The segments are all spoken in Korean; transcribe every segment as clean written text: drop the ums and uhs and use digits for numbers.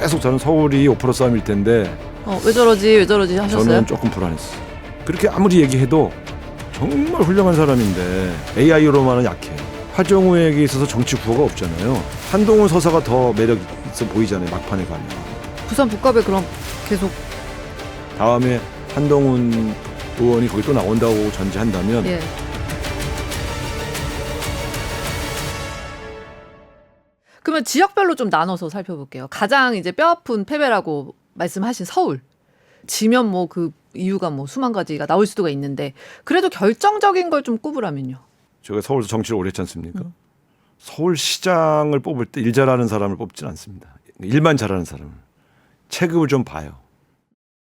계속 저는 서울이 5% 싸움일 텐데 왜 저러지 하셨어요? 저는 조금 불안했어요. 그렇게 아무리 얘기해도 정말 훌륭한 사람인데 AI로만은 약해요. 하정우에게 있어서 정치 구호가 없잖아요. 한동훈 서사가 더 매력 있어 보이잖아요. 막판에 가면. 부산 북갑에 그럼 계속 다음에 한동훈 의원이 거기 또 나온다고 전제한다면 예. 그러면 지역별로 좀 나눠서 살펴볼게요. 가장 이제 뼈아픈 패배라고 말씀하신 서울. 지면 뭐 그 이유가 뭐 수만 가지가 나올 수도 있는데 그래도 결정적인 걸 좀 꼽으라면요. 제가 서울에서 정치를 오래 했지 않습니까? 서울시장을 뽑을 때 일 잘하는 사람을 뽑지는 않습니다. 일만 잘하는 사람을. 체급을 좀 봐요.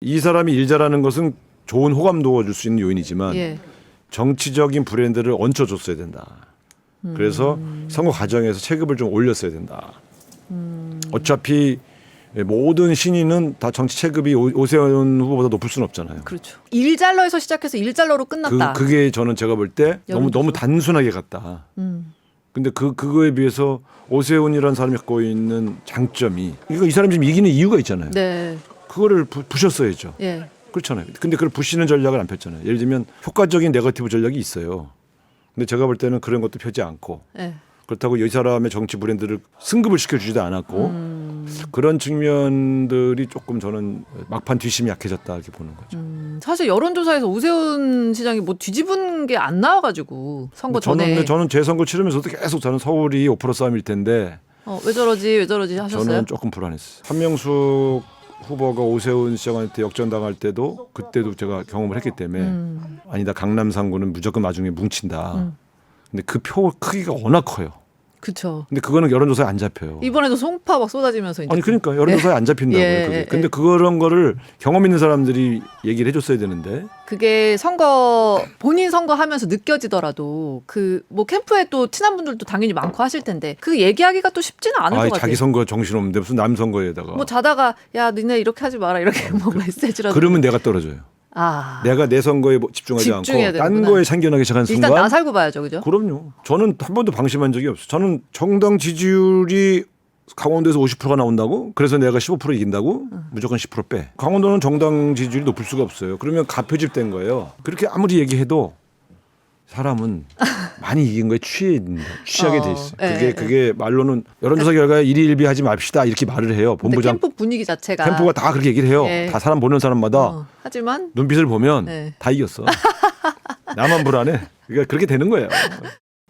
이 사람이 일 잘하는 것은 좋은 호감도 줄 수 있는 요인이지만 예. 정치적인 브랜드를 얹혀줬어야 된다. 그래서 선거 과정에서 체급을 좀 올렸어야 된다. 어차피 모든 신인은 다 정치 체급이 오세훈 후보보다 높을 수는 없잖아요. 그렇죠. 일잘러에서 시작해서 일잘러로 끝났다. 그게 저는 제가 볼 때 너무 단순하게 갔다. 근데 그거에 비해서 오세훈이라는 사람이 갖고 있는 장점이 이 사람이 지금 이기는 이유가 있잖아요. 네. 그거를 부셨어야죠. 예. 그렇잖아요. 근데 그걸 부시는 전략을 안 폈잖아요. 예를 들면 효과적인 네거티브 전략이 있어요. 근데 제가 볼 때는 그런 것도 펴지 않고 예. 그렇다고 이 사람의 정치 브랜드를 승급을 시켜주지도 않았고 그런 측면들이 조금 저는 막판 뒷심이 약해졌다 이렇게 보는 거죠. 사실 여론조사에서 오세훈 시장이 뭐 뒤집은 게 안 나와가지고 선거 전에. 저는 재선거 치르면서도 계속 저는 서울이 5% 싸움일 텐데 왜 저러지 하셨어요? 저는 조금 불안했어요. 한명숙 후보가 오세훈 시장한테 역전당할 때도 그때도 제가 경험을 했기 때문에 아니다 강남 3구는 무조건 나중에 뭉친다. 근데 그 표 크기가 워낙 커요. 그렇죠. 근데 그거는 여론조사에 안 잡혀요. 이번에도 송파 막 쏟아지면서 이제. 아니 그러니까 여론조사에 안 잡힌다고요. 예, 그게. 예, 근데 예. 그런 거를 경험 있는 사람들이 얘기를 해줬어야 되는데 그게 본인 선거하면서 느껴지더라도 그 뭐 캠프에 또 친한 분들도 당연히 많고 하실 텐데 그 얘기하기가 또 쉽지는 않을 것 같아요. 자기 선거 정신없는데 무슨 남 선거에다가 뭐 자다가 야 니네 이렇게 하지 마라 이렇게 뭐 메시지라도. 그러면 내가 떨어져요. 내가 내 선거에 집중하지 않고 집중해야 딴 되는구나. 거에 참견하기 시작한 순간 일단 나 살고 봐야죠, 그죠? 그럼요. 저는 한 번도 방심한 적이 없어요. 저는 정당 지지율이 강원도에서 50%가 나온다고? 그래서 내가 15% 이긴다고? 무조건 10% 빼. 강원도는 정당 지지율이 높을 수가 없어요. 그러면 가표집된 거예요. 그렇게 아무리 얘기해도 사람은 많이 이긴 거에 취하게 돼 있어요. 그게 말로는 여론조사 결과에 일희일비하지 맙시다 이렇게 말을 해요. 근데 본부장 캠프 분위기 자체가 캠프가 다 그렇게 얘기를 해요. 예. 다 사람 보는 사람마다 하지만 눈빛을 보면 네. 다 이겼어. 나만 불안해. 그러니까 그렇게 되는 거예요.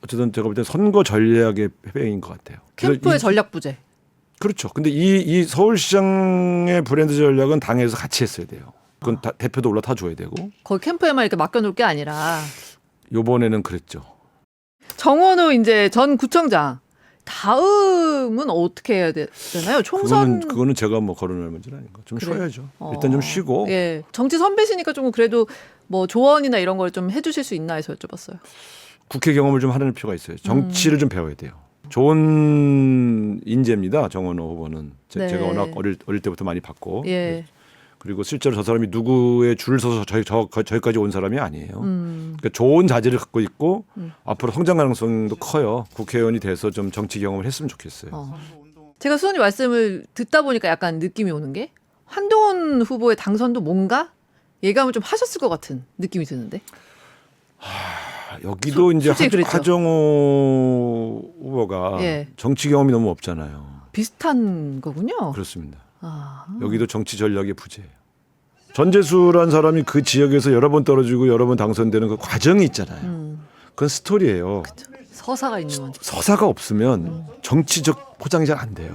어쨌든 제가 볼 때 선거 전략의 패배인 것 같아요. 캠프의 전략 부재. 그렇죠. 근데 이 서울시장의 브랜드 전략은 당에서 같이 했어야 돼요. 그건 대표도 올라타 줘야 되고. 거기 캠프에만 이렇게 맡겨놓을 게 아니라 요번에는 그랬죠. 정원우 이제 전 구청장 다음은 어떻게 해야 되나요? 총선 그거는 제가 뭐 거론할 문제는 아닌 거. 좀 그래. 쉬어야죠. 일단 좀 쉬고. 예. 정치 선배시니까 좀 그래도 뭐 조언이나 이런 걸 좀 해주실 수 있나 해서 여쭤봤어요. 국회 경험을 좀 하는 필요가 있어요. 정치를 좀 배워야 돼요. 좋은 인재입니다. 정원호 후보는 네. 제가 워낙 어릴 때부터 많이 봤고. 예. 그리고 실제로 저 사람이 누구의 줄을 서서 저희까지 온 사람이 아니에요. 그러니까 좋은 자질을 갖고 있고 앞으로 성장 가능성도 커요. 국회의원이 돼서 좀 정치 경험을 했으면 좋겠어요. 제가 수원이 말씀을 듣다 보니까 약간 느낌이 오는 게 한동훈 후보의 당선도 뭔가 예감을 좀 하셨을 것 같은 느낌이 드는데. 여기도 이제 솔직히 그랬죠. 하정우 후보가 예. 정치 경험이 너무 없잖아요. 비슷한 거군요. 그렇습니다. 여기도 정치 전략의 부재예요. 전재수란 사람이 그 지역에서 여러 번 떨어지고 여러 번 당선되는 그 과정이 있잖아요. 그건 스토리예요. 서사가 있는 건. 서사가 없으면 정치적 포장이 잘 안 돼요.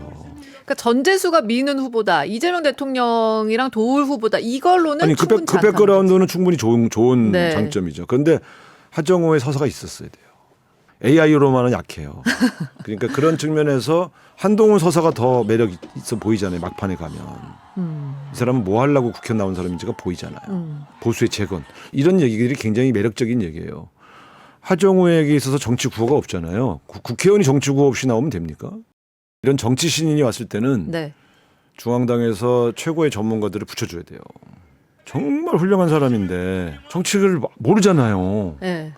그러니까 전재수가 미는 후보다, 이재명 대통령이랑 도울 후보다 이걸로는 아니 충분치 그 않다. 백그라운드는 충분히 좋은 네. 장점이죠. 그런데 하정우의 서사가 있었어야 돼요. AI로만은 약해요. 그러니까 그런 측면에서 한동훈 서사가 더 매력 있어 보이잖아요. 막판에 가면. 이 사람은 뭐 하려고 국회 나온 사람인지가 보이잖아요. 보수의 재건. 이런 얘기들이 굉장히 매력적인 얘기예요. 하정우에게 있어서 정치 구호가 없잖아요. 국회의원이 정치 구호 없이 나오면 됩니까? 이런 정치 신인이 왔을 때는 네. 중앙당에서 최고의 전문가들을 붙여줘야 돼요. 정말 훌륭한 사람인데 정치를 모르잖아요. 예.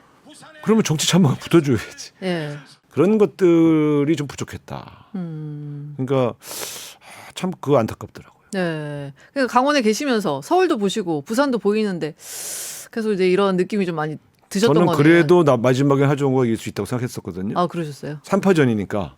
그러면 정치 참모가 붙어줘야지. 예. 그런 것들이 좀 부족했다. 음. 그러니까 참 그거 안타깝더라고요. 네. 그러니까 강원에 계시면서 서울도 보시고 부산도 보이는데 그래서 이제 이런 느낌이 좀 많이 드셨던 저는 거네요. 그래도 마지막에 하정우가 이길 수 있다고 생각했었거든요. 아, 그러셨어요? 3파전이니까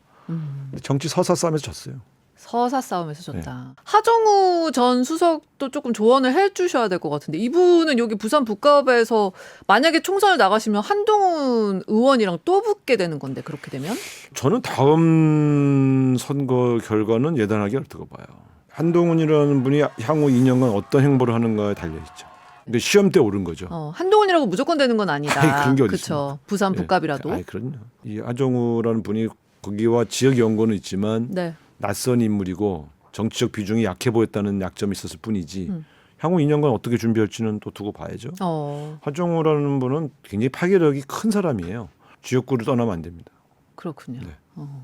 정치 서사 싸움에서 졌어요. 서사 싸움에서 졌다. 하정우 전 수석도 조금 조언을 해주셔야 될 것 같은데 이분은 여기 부산 북갑에서 만약에 총선을 나가시면 한동훈 의원이랑 또 붙게 되는 건데 그렇게 되면? 저는 다음 선거 결과는 예단하기 어렵다고 봐요. 한동훈이라는 분이 향후 2년간 어떤 행보를 하는가에 달려있죠. 근데 시험 때 오른 거죠. 한동훈이라고 무조건 되는 건 아니다. 아이, 그런 게 어디 그렇죠. 있습니까? 부산 북갑이라도. 아이, 그럼요. 이 하정우라는 분이 거기와 지역 연고는 있지만 네. 낯선 인물이고 정치적 비중이 약해 보였다는 약점이 있었을 뿐이지 향후 2년간 어떻게 준비할지는 또 두고 봐야죠. 하정우라는 분은 굉장히 파괴력이 큰 사람이에요. 지역구를 떠나면 안 됩니다. 그렇군요. 네.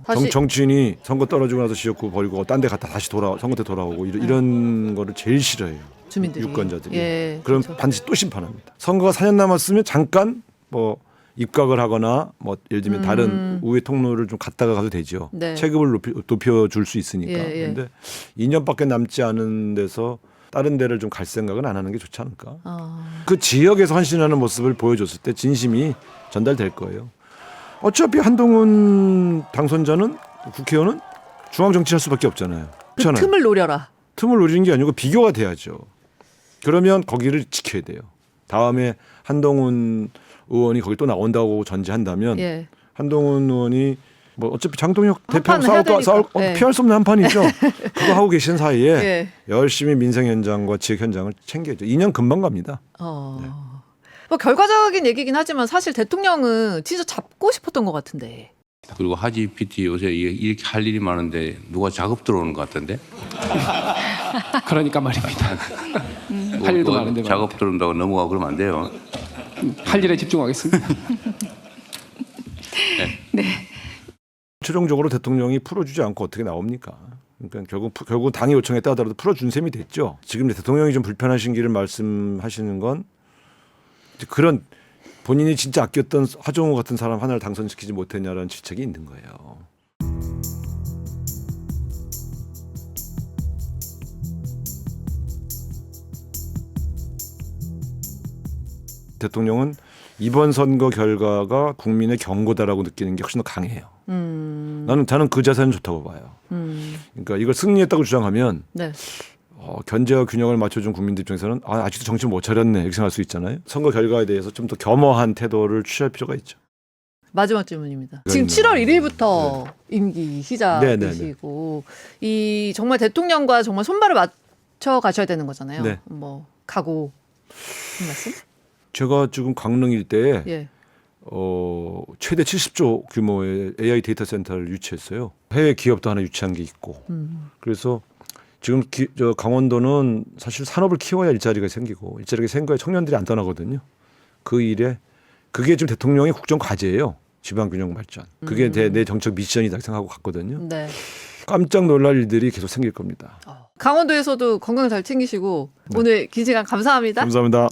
다시 정치인이 선거 떨어지고 나서 지역구 버리고 딴 데 갔다 다시 선거 때 돌아오고 이런 거를 제일 싫어해요. 주민들이. 유권자들이. 예, 그럼 그렇죠. 반드시 또 심판합니다. 선거가 4년 남았으면 잠깐 뭐 입각을 하거나 뭐 예를 들면 다른 우회 통로를 좀 갔다가 가도 되죠. 네. 체급을 높여줄 수 있으니까. 예, 예. 그런데 2년밖에 남지 않은 데서 다른 데를 좀 갈 생각은 안 하는 게 좋지 않을까. 그 지역에서 헌신하는 모습을 보여줬을 때 진심이 전달될 거예요. 어차피 한동훈 당선자는 국회의원은 중앙 정치할 수밖에 없잖아요. 그 그렇잖아요. 틈을 노려라. 틈을 노리는 게 아니고 비교가 돼야죠. 그러면 거기를 지켜야 돼요. 다음에 한동훈 의원이 거기 또 나온다고 전제한다면 예. 한동훈 의원이 뭐 어차피 장동혁 한 대표하고 판 해야 싸울 되니까. 예. 피할 수 없는 한판이죠. 그거 하고 계신 사이에 예. 열심히 민생 현장과 지역 현장을 챙겨야죠. 2년 금방 갑니다. 뭐 결과적인 얘기긴 하지만 사실 대통령은 진짜 잡고 싶었던 것 같은데. 그리고 하지 PT 요새 이렇게 할 일이 많은데 누가 작업 들어오는 것 같던데? 그러니까 말입니다. 할 일도 누가 많은데 작업 들어온다고 넘어가고 그러면 안 돼요. 할 일에 집중하겠습니다. 최종적으로 대통령이 풀어주지 않고 어떻게 나옵니까? 그러니까 결국 당이 요청했다 하더라도 풀어준 셈이 됐죠. 지금 대통령이 좀 불편하신 길을 말씀하시는 건 그런 본인이 진짜 아꼈던 하정우 같은 사람 하나를 당선시키지 못했냐라는 질책이 있는 거예요. 대통령은 이번 선거 결과가 국민의 경고다라고 느끼는 게 훨씬 더 강해요. 저는 그 자세는 좋다고 봐요. 그러니까 이걸 승리했다고 주장하면 네. 견제와 균형을 맞춰준 국민들 입장에서는 아직도 정신 못 차렸네 이렇게 생각할 수 있잖아요. 선거 결과에 대해서 좀 더 겸허한 태도를 취할 필요가 있죠. 마지막 질문입니다. 지금 7월 1일부터 네. 임기 시작이시고 이 정말 대통령과 정말 손발을 맞춰 가셔야 되는 거잖아요. 네. 뭐 각오 한 말씀? 제가 지금 강릉 일대에 예. 최대 70조 규모의 AI 데이터 센터를 유치했어요. 해외 기업도 하나 유치한 게 있고. 그래서 지금 강원도는 사실 산업을 키워야 일자리가 생기고 일자리가 생겨야 청년들이 안 떠나거든요. 그 일에 그게 지금 대통령의 국정 과제예요. 지방균형 발전. 그게 내 정책 미션이다 생각하고 갔거든요. 네. 깜짝 놀랄 일들이 계속 생길 겁니다. 강원도에서도 건강 잘 챙기시고 오늘 긴 시간 감사합니다. 감사합니다.